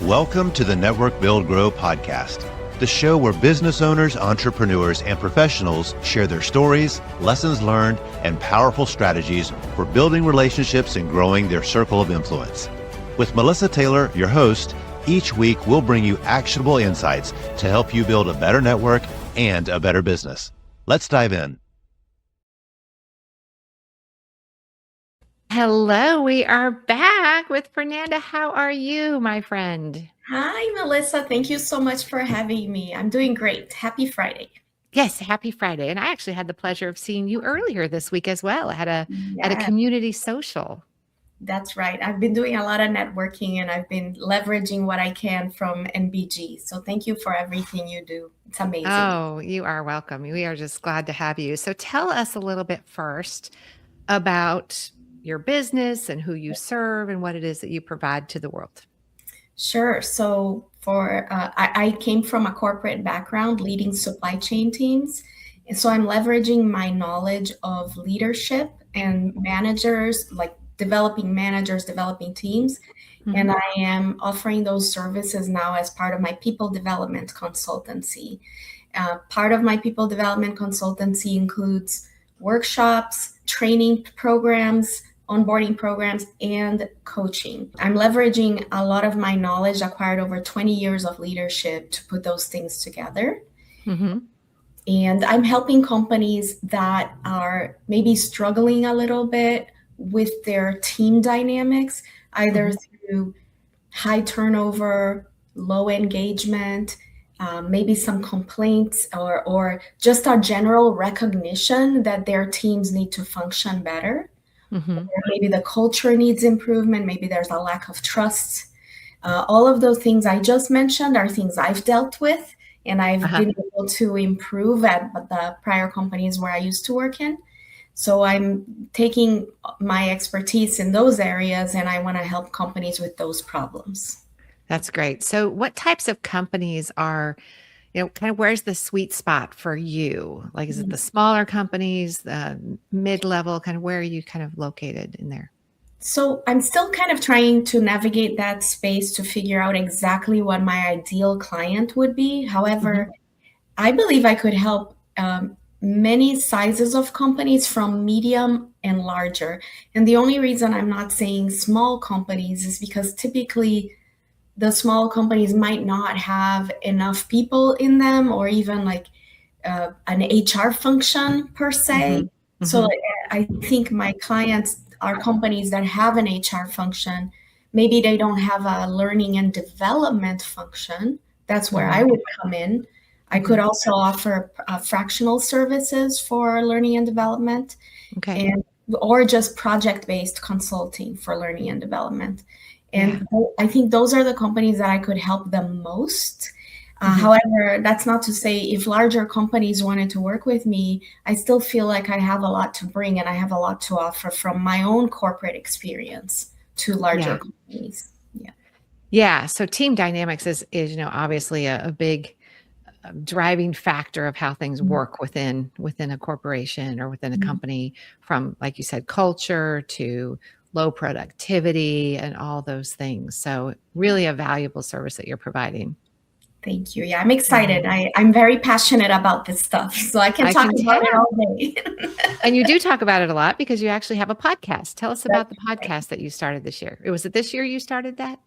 Welcome to the Network Build Grow podcast, the show where business owners, entrepreneurs, and professionals share their stories, lessons learned, and powerful strategies for building relationships and growing their circle of influence. With Melissa Taylor, your host, each week we'll bring you actionable insights to help you build a better network and a better business. Let's dive in. Hello, we are back with Fernanda. How are you, my friend? Hi, Melissa. Thank you so much for having me. I'm doing great. Happy Friday. Yes, happy Friday. And I actually had the pleasure of seeing you earlier this week as well at a community social. That's right. I've been doing a lot of networking and I've been leveraging what I can from NBG. So thank you for everything you do. It's amazing. Oh, you are welcome. We are just glad to have you. So tell us a little bit first about your business and who you serve and what it is that you provide to the world. Sure. So I came from a corporate background leading supply chain teams. And so I'm leveraging my knowledge of leadership and managers, like developing managers, developing teams. Mm-hmm. And I am offering those services now as part of my people development consultancy. Part of my people development consultancy includes workshops, training programs, onboarding programs, and coaching. I'm leveraging a lot of my knowledge acquired over 20 years of leadership to put those things together. Mm-hmm. And I'm helping companies that are maybe struggling a little bit with their team dynamics, either through high turnover, low engagement, maybe some complaints, or just a general recognition that their teams need to function better. Mm-hmm. Or maybe the culture needs improvement. Maybe there's a lack of trust. All of those things I just mentioned are things I've dealt with and I've been able to improve at the prior companies where I used to work in. So I'm taking my expertise in those areas and I want to help companies with those problems. That's great. So what types of companies are, kind of where's the sweet spot for you? Like, is it the smaller companies, the mid-level, kind of where are you kind of located in there? So I'm still kind of trying to navigate that space to figure out exactly what my ideal client would be. However, I believe I could help many sizes of companies from medium and larger. And the only reason I'm not saying small companies is because typically the small companies might not have enough people in them or even like an HR function per se. Mm-hmm. So I think my clients are companies that have an HR function. Maybe they don't have a learning and development function. That's where I would come in. I could also offer fractional services for learning and development, or just project-based consulting for learning and development. And I think those are the companies that I could help the most. However, that's not to say if larger companies wanted to work with me, I still feel like I have a lot to bring and I have a lot to offer from my own corporate experience to larger companies. Yeah. So team dynamics is obviously a big driving factor of how things work within a corporation or within a company, from, like you said, culture to low productivity and all those things. So really a valuable service that you're providing. Thank you. Yeah, I'm excited. I'm very passionate about this stuff, so I can talk about it all day. And you do talk about it a lot because you actually have a podcast. Tell us about the podcast that you started this year. Was it this year you started that?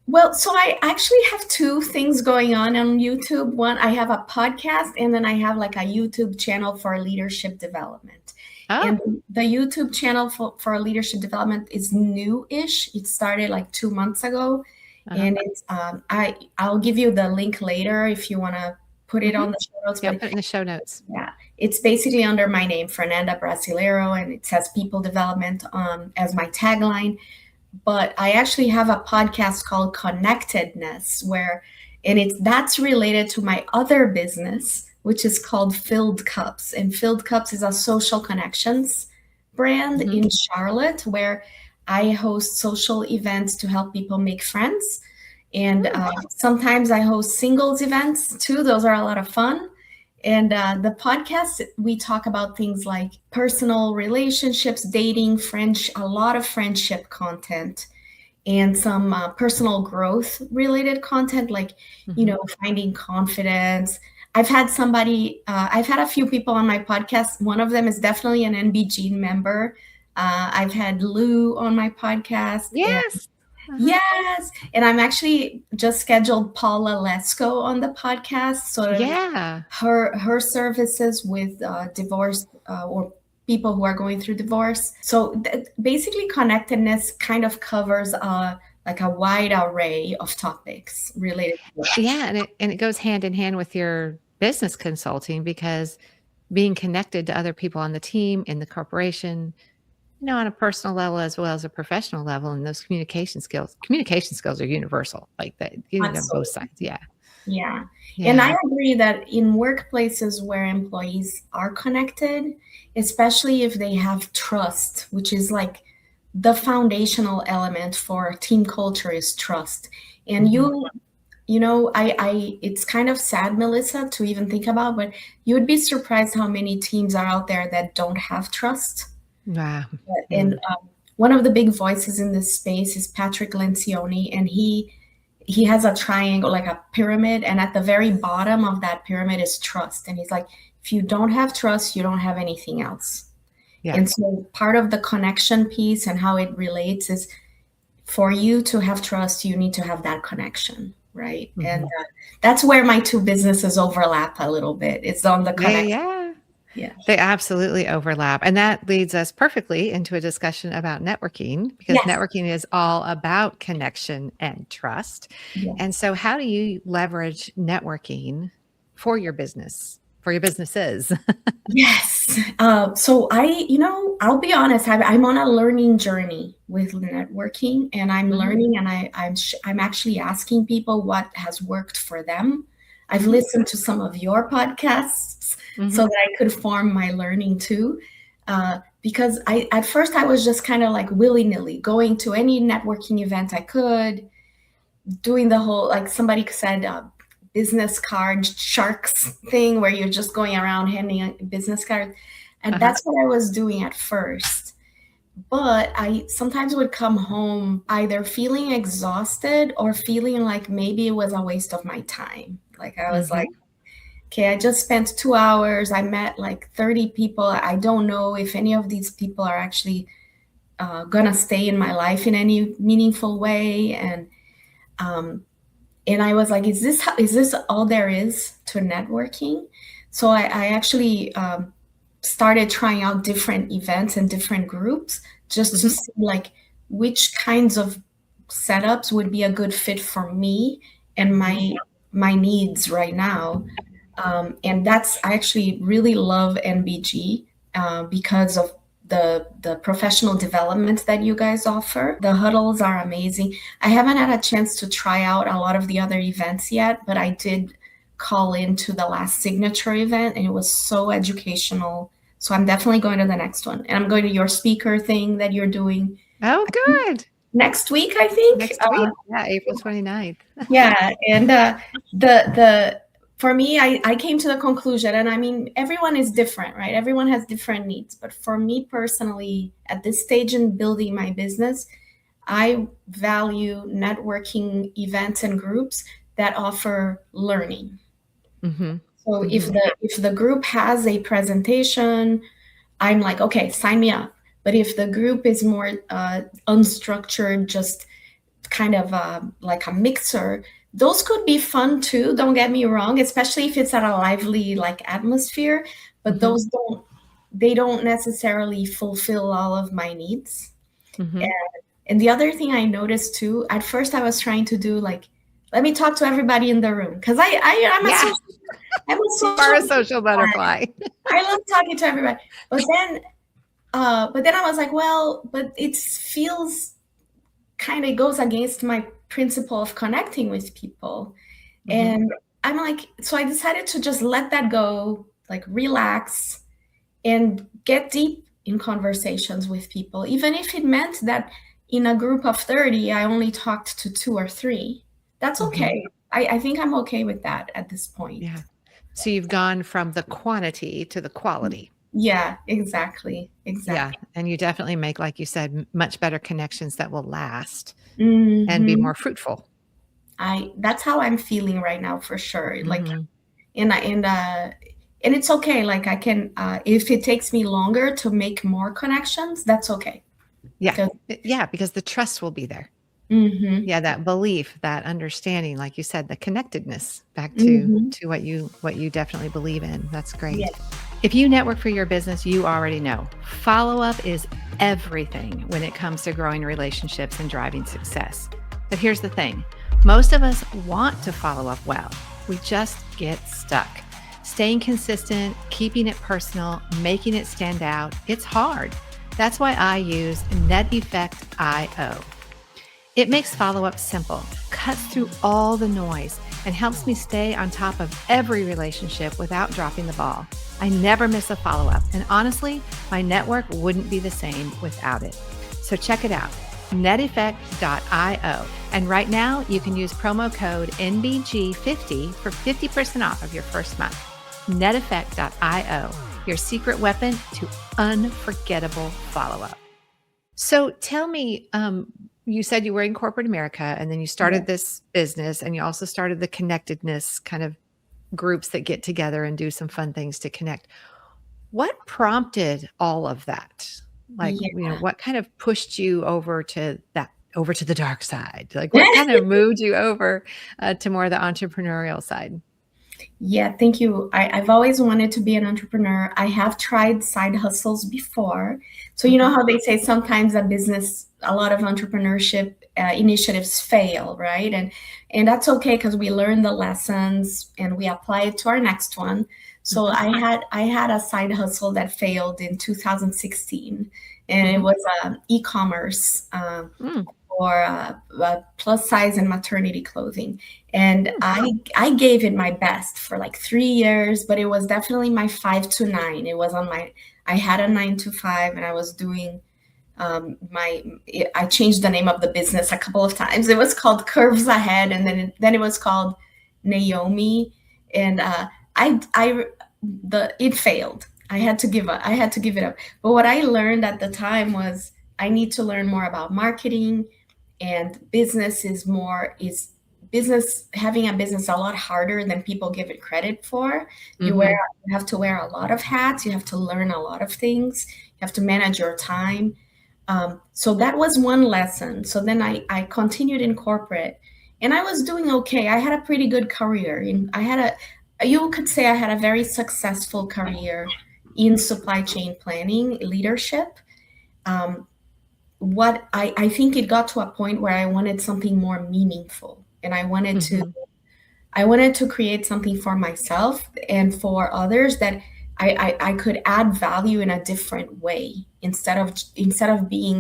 Well, so I actually have two things going on YouTube. One, I have a podcast, and then I have like a YouTube channel for leadership development. Oh. And the YouTube channel for leadership development is new-ish. It started like 2 months ago. And it's I'll give you the link later if you want to put it on the show notes. Yeah, put it in the show notes. Yeah, it's basically under my name, Fernanda Brasileiro, and it says people development as my tagline. But I actually have a podcast called Connectedness, that's related to my other business, which is called Filled Cups. And Filled Cups is a social connections brand in Charlotte, where I host social events to help people make friends. And sometimes I host singles events too. Those are a lot of fun. And the podcast, we talk about things like personal relationships, dating, a lot of friendship content. and some personal growth related content, like, finding confidence. I've had a few people on my podcast. One of them is definitely an NBG member. I've had Lou on my podcast. Yes. Yes. And I'm actually just scheduled Paula Lesko on the podcast. So her services with divorce or people who are going through divorce. So basically connectedness kind of covers like a wide array of topics related to that. Yeah. And it goes hand in hand with your business consulting, because being connected to other people on the team, in the corporation, on a personal level as well as a professional level, and those communication skills are universal, like that, on both sides. Yeah. And I agree that in workplaces where employees are connected, especially if they have trust, which is like the foundational element for team culture, is trust. And it's kind of sad, Melissa, to even think about, but you would be surprised how many teams are out there that don't have trust. Wow. And one of the big voices in this space is Patrick Lencioni, and he has a triangle, like a pyramid, and at the very bottom of that pyramid is trust. And he's like, if you don't have trust, you don't have anything else. Yeah. And so part of the connection piece and how it relates is, for you to have trust, you need to have that connection, right? And that's where my two businesses overlap a little bit. It's on the connection. Yeah, they absolutely overlap. And that leads us perfectly into a discussion about networking, because networking is all about connection and trust. And so how do you leverage networking for your business, for your businesses? Yes. So I'll be honest, I'm on a learning journey with networking, and I'm learning, and I'm actually asking people what has worked for them. I've listened to some of your podcasts so that I could form my learning too. Because at first I was just kind of like willy-nilly going to any networking event I could, doing the whole, like somebody said, business card sharks thing, where you're just going around handing a business card. And that's what I was doing at first. But I sometimes would come home either feeling exhausted or feeling like maybe it was a waste of my time. Like I was like, okay, I just spent 2 hours. I met like 30 people. I don't know if any of these people are actually gonna stay in my life in any meaningful way. And I was like, is this all there is to networking? So I actually started trying out different events and different groups just to see like which kinds of setups would be a good fit for me and my needs right now. And I actually really love NBG because of the professional development that you guys offer. The huddles are amazing. I haven't had a chance to try out a lot of the other events yet, but I did call into the last signature event, and it was so educational. So I'm definitely going to the next one. And I'm going to your speaker thing that you're doing. Oh, good. Next week, I think. Next week. Yeah, April 29th. Yeah. And for me, I came to the conclusion, and I mean, everyone is different, right? Everyone has different needs. But for me personally, at this stage in building my business, I value networking events and groups that offer learning. So if the group has a presentation, I'm like, okay, sign me up. But if the group is more unstructured, just kind of like a mixer, those could be fun too. Don't get me wrong, especially if it's at a lively like atmosphere. But those don't necessarily fulfill all of my needs. And the other thing I noticed too, at first I was trying to do like, let me talk to everybody in the room, because I'm a social butterfly. I love talking to everybody. But then I was like, well, but it feels kind of goes against my principle of connecting with people. And I'm like, so I decided to just let that go, like relax and get deep in conversations with people, even if it meant that in a group of 30, I only talked to 2 or 3. That's okay. I think I'm okay with that at this point. Yeah. So you've gone from the quantity to the quality. Yeah, exactly. Yeah. And you definitely make, like you said, much better connections that will last. and be Mhm. more fruitful. That's how I'm feeling right now for sure. Like, Mhm. and it's okay. Like I can, if it takes me longer to make more connections, that's okay. Yeah. 'Cause- Yeah, because the trust will be there. Mhm. Yeah, that belief, that understanding, like you said, the connectedness back Mhm. to what you definitely believe in. That's Yeah. great. If you network for your business, you already know. Follow-up is everything when it comes to growing relationships and driving success. But here's the thing. Most of us want to follow up well. We just get stuck. Staying consistent, keeping it personal, making it stand out, it's hard. That's why I use NetEffect.io. It makes follow-up simple, cuts through all the noise, and helps me stay on top of every relationship without dropping the ball. I never miss a follow-up, and honestly, my network wouldn't be the same without it. So check it out, neteffect.io. And right now, you can use promo code NBG50 for 50% off of your first month. neteffect.io, your secret weapon to unforgettable follow-up. So tell me, you said you were in corporate America and then you started this business and you also started the connectedness kind of groups that get together and do some fun things to connect. What prompted all of that? Like, Yeah. what kind of pushed you over to the dark side? Like, what kind of moved you over to more the entrepreneurial side? Yeah, thank you. I've always wanted to be an entrepreneur. I have tried side hustles before. So, you know Mhm. how they say sometimes a lot of entrepreneurship initiatives fail, right? And that's okay because we learn the lessons and we apply it to our next one. So Mhm. I had a side hustle that failed in 2016, and it Mhm. was e-commerce. Mm. For plus size and maternity clothing. And Mm. I gave it my best for like 3 years, but it was definitely my 5 to 9. It was on my, I had a 9 to 5 and I was doing I changed the name of the business a couple of times. It was called Curves Ahead, and then it was called Naomi. And it failed. I had to give up. I had to give it up. But what I learned at the time was I need to learn more about marketing, and business, having a business, a lot harder than people give it credit for. Mhm. You have to wear a lot of hats, you have to learn a lot of things, you have to manage your time. So that was one lesson. So then I continued in corporate, and I was doing okay. I had a pretty good career. You could say I had a very successful career in supply chain planning leadership. Um, what I think it got to a point where I wanted something more meaningful, and Mhm. I wanted to create something for myself and for others that I could add value in a different way, instead of being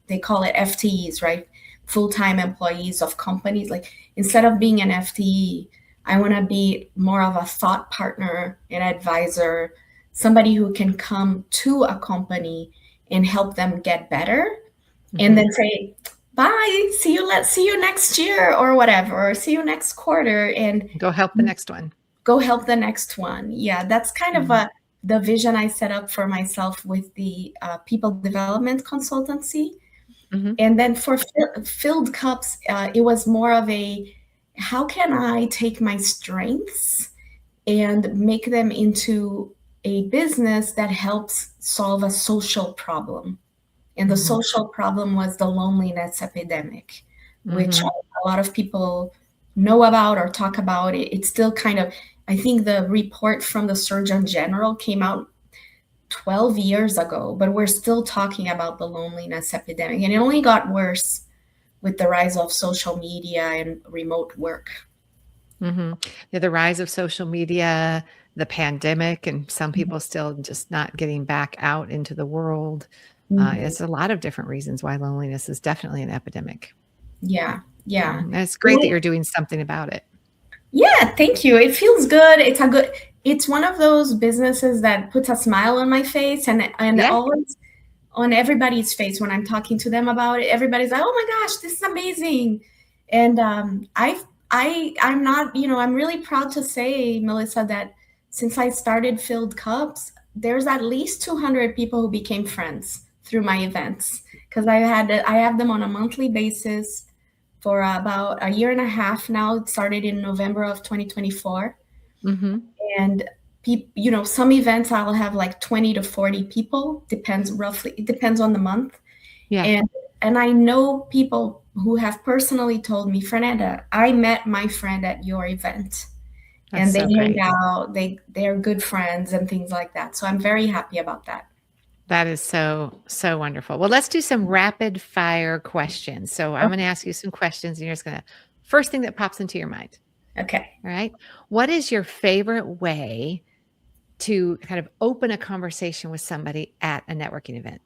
they call it FTEs, right? Full-time employees of companies. Like, instead of being an FTE, I want to be more of a thought partner, an advisor, somebody who can come to a company and help them get better, and Mhm. then say, bye, let's see you next year or whatever, or see you next quarter, and Go help the next one. go help the next one. Yeah, that's kind of Mhm. the vision I set up for myself with the people development consultancy. Mhm. And then for filled cups, it was more of a, how can I take my strengths and make them into a business that helps solve a social problem? And the Mhm. social problem was the loneliness epidemic, which Mhm. a lot of people know about or talk about. It's still kind of, I think the report from the Surgeon General came out 12 years ago, but we're still talking about the loneliness epidemic. And it only got worse with the rise of social media and remote work. Mhm. Yeah, the rise of social media, the pandemic, and some people still just not getting back out into the world. Mhm. It's a lot of different reasons why loneliness is definitely an epidemic. Yeah, yeah. And it's great that you're doing something about it. Yeah, thank you. It feels good. It's one of those businesses that puts a smile on my face, and Yeah. always on everybody's face when I'm talking to them about it. Everybody's like, "Oh my gosh, this is amazing." And I'm not, I'm really proud to say, Melissa, that since I started Filled Cups, there's at least 200 people who became friends through my events. because I have them on a monthly basis for about a year and a half now. It started in November of 2024. Mm-hmm. And some events I'll have like 20 to 40 people, it depends on the month. Yeah. And I know people who have personally told me, Fernanda, I met my friend at your event. That's And they so hang great. out, they're good friends and things like that. So I'm very happy about that. That is so, so wonderful. Well, let's do some rapid fire questions. So I'm going to ask you some questions and you're just going to, first thing that pops into your mind. Okay. All right. What is your favorite way to kind of open a conversation with somebody at a networking event?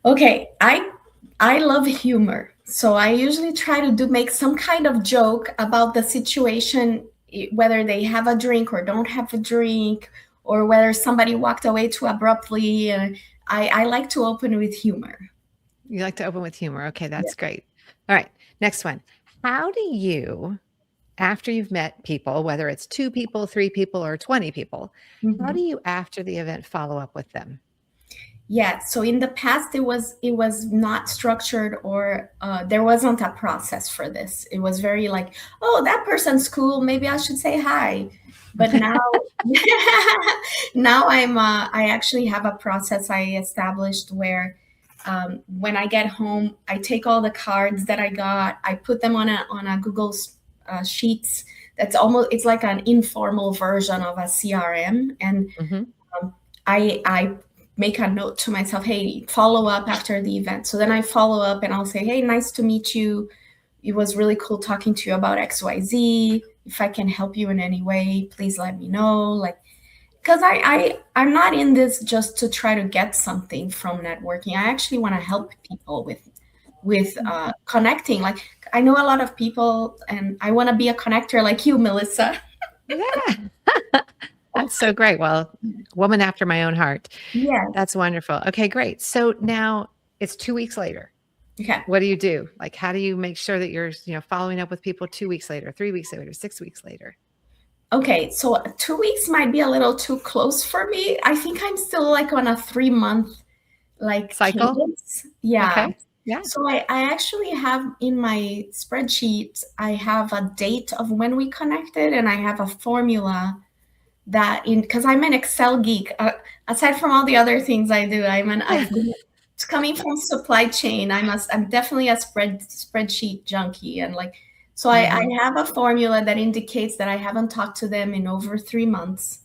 Okay. I love humor. So I usually try to make some kind of joke about the situation, whether they have a drink or don't have a drink, or whether somebody walked away too abruptly. And I like to open with humor. You like to open with humor. Okay, that's great. All right, next one. How do you, after you've met people, whether it's 2 people, 3 people, or 20 people, how do you, after the event, follow up with them? Yeah. So in the past, it was not structured, or there wasn't a process for this. It was very like, oh, that person's cool. Maybe I should say hi. But now, now I actually have a process I established where when I get home, I take all the cards that I got, I put them on a Google Sheets. It's like an informal version of a CRM, and I make a note to myself, hey, follow up after the event. So then I follow up and I'll say, hey, nice to meet you. It was really cool talking to you about XYZ. If I can help you in any way, please let me know. Like, because I'm not in this just to try to get something from networking. I actually want to help people with connecting. Like, I know a lot of people, and I want to be a connector like you, Melissa. Yeah. That's so great. Well, woman after my own heart. Yeah. That's wonderful. Okay, great. So now it's 2 weeks later. Okay. What do you do? Like, how do you make sure that you're, following up with people 2 weeks later, 3 weeks later, 6 weeks later? Okay, so 2 weeks might be a little too close for me. I think I'm still like on a 3-month Cycle? cadence. Yeah. Okay. Yeah. So I actually have in my spreadsheet, I have a date of when we connected, and I have a formula because I'm an Excel geek. Aside from all the other things I do, coming from supply chain. I'm definitely a spreadsheet junkie, and so I have a formula that indicates that I haven't talked to them in over 3 months,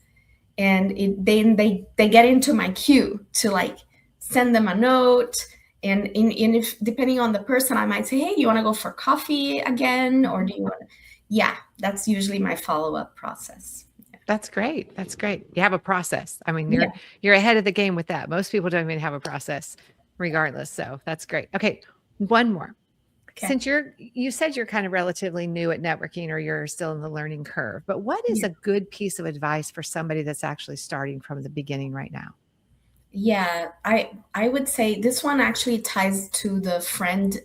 and then they get into my queue to send them a note. And if depending on the person, I might say, hey, you want to go for coffee again, or do you want to? Yeah, that's usually my follow-up process. That's great. That's great. You have a process. I mean, you're ahead of the game with that. Most people don't even have a process regardless. So that's great. Okay. One more. Okay. Since you said you're kind of relatively new at networking, or you're still in the learning curve, but what is a good piece of advice for somebody that's actually starting from the beginning right now? Yeah, I would say this one actually ties to the friend,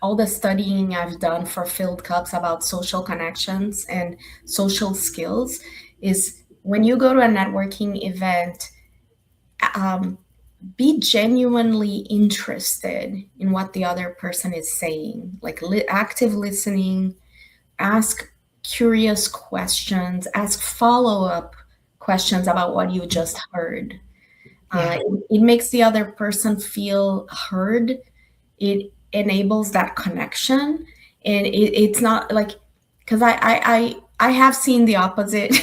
all the studying I've done for Field Cups about social connections and social skills, is when you go to a networking event, be genuinely interested in what the other person is saying, like active listening, ask curious questions, ask follow-up questions about what you just heard. It makes the other person feel heard. It enables that connection, and it's not like, because I have seen the opposite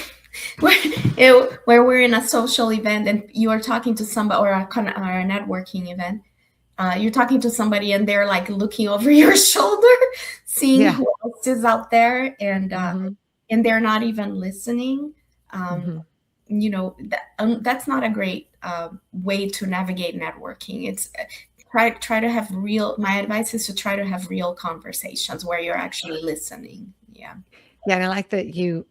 where we're in a social event and you are talking to somebody, or a networking event. You're talking to somebody and they're like looking over your shoulder, seeing who else is out there, and they're not even listening. That's not a great way to navigate networking. It's try to have my advice is to try to have real conversations where you're actually listening. Yeah. And I like that you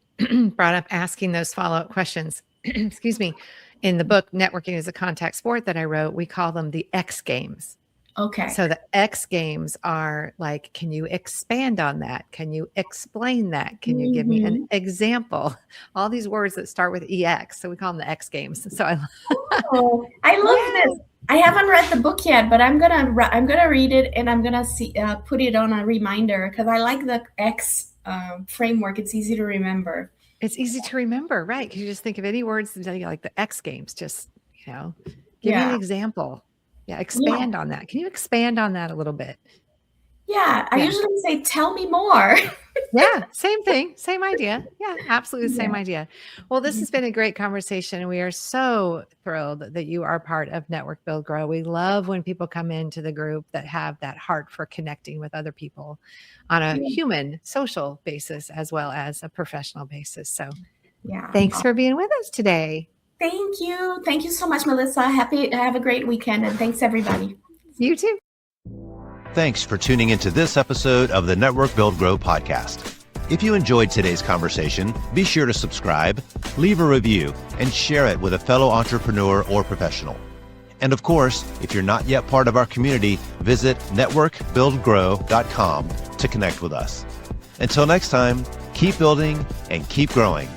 brought up asking those follow-up questions. Excuse me. In the book, Networking is a Contact Sport, that I wrote, we call them the X games. Okay. So the X games are like, can you expand on that? Can you explain that? Can you give me an example? All these words that start with EX. So we call them the X games. So I love this. I haven't read the book yet, but I'm gonna read it, and I'm gonna put it on a reminder because I like the X framework. It's easy to remember. It's easy to remember, right? Because you just think of any words like the X Games. Just give me an example. Yeah, expand on that. Can you expand on that a little bit? Yeah, I usually say, "Tell me more." Yeah, same thing, same idea. Yeah, absolutely the same idea. Well, this has been a great conversation. We are so thrilled that you are part of Network Build Grow. We love when people come into the group that have that heart for connecting with other people on a human, social basis as well as a professional basis. So thanks for being with us today. Thank you. Thank you so much, Melissa. Have a great weekend, and thanks everybody. You too. Thanks for tuning into this episode of the Network Build Grow podcast. If you enjoyed today's conversation, be sure to subscribe, leave a review, and share it with a fellow entrepreneur or professional. And of course, if you're not yet part of our community, visit networkbuildgrow.com to connect with us. Until next time, keep building and keep growing.